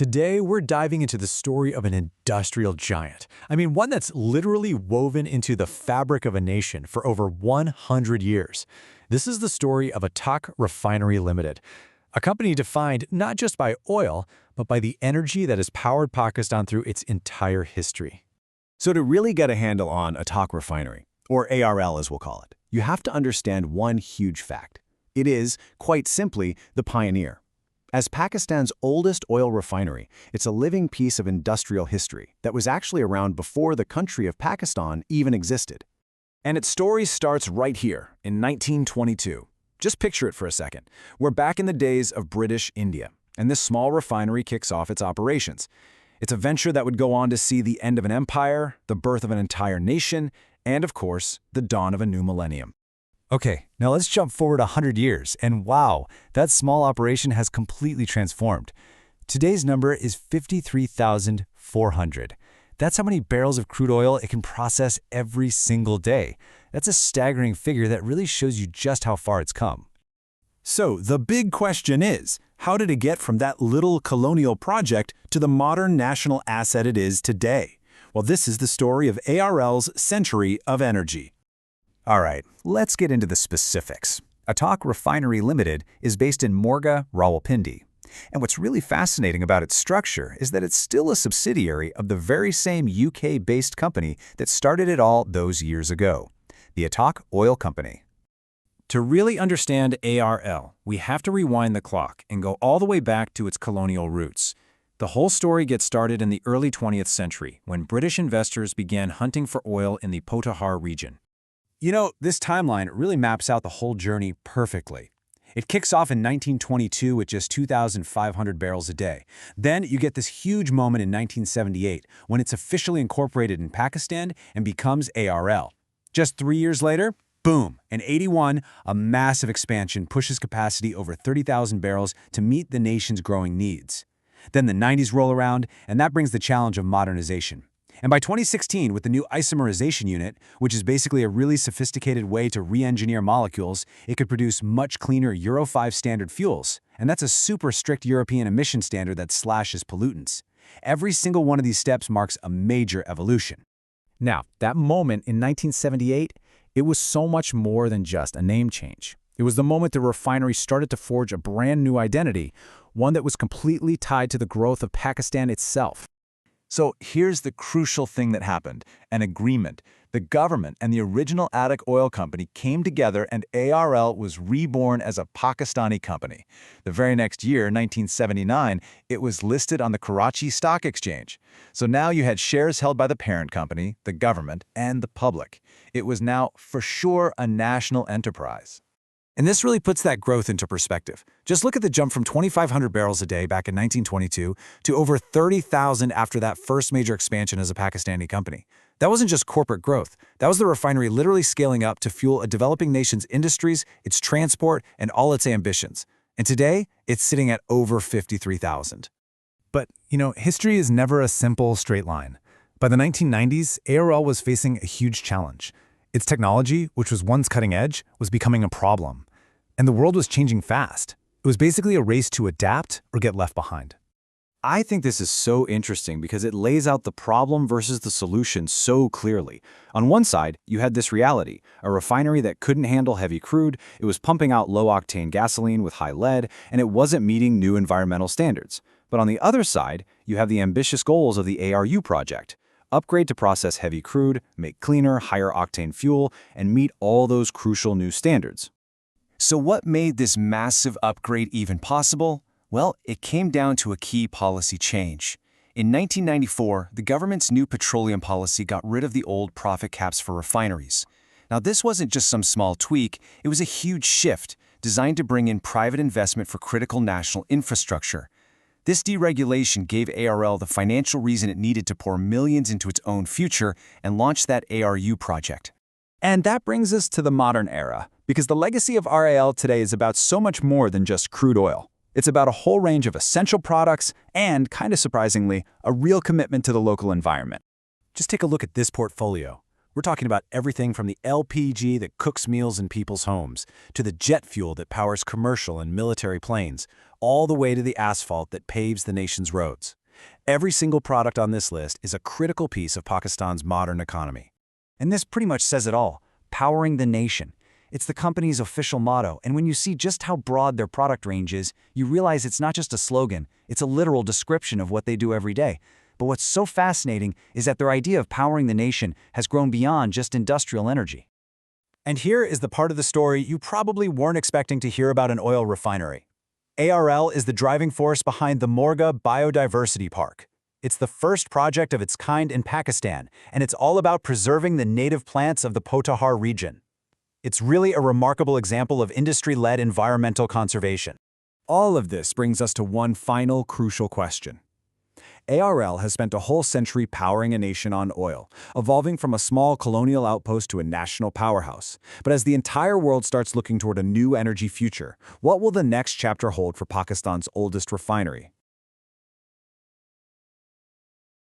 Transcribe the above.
Today, we're diving into the story of an industrial giant. I mean, one that's literally woven into the fabric of a nation for over 100 years. This is the story of Attock Refinery Limited, a company defined not just by oil, but by the energy that has powered Pakistan through its entire history. So to really get a handle on Attock Refinery, or ARL as we'll call it, you have to understand one huge fact. It is, quite simply, the pioneer. As Pakistan's oldest oil refinery, it's a living piece of industrial history that was actually around before the country of Pakistan even existed. And its story starts right here, in 1922. Just picture it for a second. We're back in the days of British India, and this small refinery kicks off its operations. It's a venture that would go on to see the end of an empire, the birth of an entire nation, and of course, the dawn of a new millennium. Okay, now let's jump forward 100 years, and wow, that small operation has completely transformed. Today's number is 53,400. That's how many barrels of crude oil it can process every single day. That's a staggering figure that really shows you just how far it's come. So the big question is, how did it get from that little colonial project to the modern national asset it is today? Well, this is the story of ARL's century of energy. All right, let's get into the specifics. Attock Refinery Limited is based in Morga, Rawalpindi. And what's really fascinating about its structure is that it's still a subsidiary of the very same UK-based company that started it all those years ago, the Attock Oil Company. To really understand ARL, we have to rewind the clock and go all the way back to its colonial roots. The whole story gets started in the early 20th century, when British investors began hunting for oil in the Potahar region. You know, this timeline really maps out the whole journey perfectly. It kicks off in 1922 with just 2,500 barrels a day. Then you get this huge moment in 1978 when it's officially incorporated in Pakistan and becomes ARL. Just 3 years later, boom, in '81, a massive expansion pushes capacity over 30,000 barrels to meet the nation's growing needs. Then the 90s roll around, and that brings the challenge of modernization. And by 2016, with the new isomerization unit, which is basically a really sophisticated way to re-engineer molecules, it could produce much cleaner Euro 5 standard fuels. And that's a super strict European emission standard that slashes pollutants. Every single one of these steps marks a major evolution. Now, that moment in 1978, it was so much more than just a name change. It was the moment the refinery started to forge a brand new identity, one that was completely tied to the growth of Pakistan itself. So here's the crucial thing that happened, an agreement. The government and the original Attock Oil Company came together and ARL was reborn as a Pakistani company. The very next year, 1979, it was listed on the Karachi Stock Exchange. So now you had shares held by the parent company, the government, and the public. It was now, for sure, a national enterprise. And this really puts that growth into perspective. Just look at the jump from 2,500 barrels a day back in 1922 to over 30,000 after that first major expansion as a Pakistani company. That wasn't just corporate growth. That was the refinery literally scaling up to fuel a developing nation's industries, its transport, and all its ambitions. And today, it's sitting at over 53,000. But, you know, history is never a simple straight line. By the 1990s, ARL was facing a huge challenge. Its technology, which was once cutting edge, was becoming a problem. And the world was changing fast. It was basically a race to adapt or get left behind. I think this is so interesting because it lays out the problem versus the solution so clearly. On one side, you had this reality, a refinery that couldn't handle heavy crude, it was pumping out low-octane gasoline with high lead, and it wasn't meeting new environmental standards. But on the other side, you have the ambitious goals of the ARU project. Upgrade to process heavy crude, make cleaner, higher-octane fuel, and meet all those crucial new standards. So what made this massive upgrade even possible? Well, it came down to a key policy change. In 1994, the government's new petroleum policy got rid of the old profit caps for refineries. Now, this wasn't just some small tweak, it was a huge shift designed to bring in private investment for critical national infrastructure. This deregulation gave ARL the financial reason it needed to pour millions into its own future and launch that ARU project. And that brings us to the modern era, because the legacy of ARL today is about so much more than just crude oil. It's about a whole range of essential products and, kind of surprisingly, a real commitment to the local environment. Just take a look at this portfolio. We're talking about everything from the LPG that cooks meals in people's homes, to the jet fuel that powers commercial and military planes, all the way to the asphalt that paves the nation's roads. Every single product on this list is a critical piece of Pakistan's modern economy. And this pretty much says it all: powering the nation. It's the company's official motto, and when you see just how broad their product range is, you realize it's not just a slogan, it's a literal description of what they do every day. But what's so fascinating is that their idea of powering the nation has grown beyond just industrial energy. And here is the part of the story you probably weren't expecting to hear about an oil refinery. ARL is the driving force behind the Morga Biodiversity Park. It's the first project of its kind in Pakistan, and it's all about preserving the native plants of the Potahar region. It's really a remarkable example of industry-led environmental conservation. All of this brings us to one final crucial question. ARL has spent a whole century powering a nation on oil, evolving from a small colonial outpost to a national powerhouse. But as the entire world starts looking toward a new energy future, what will the next chapter hold for Pakistan's oldest refinery?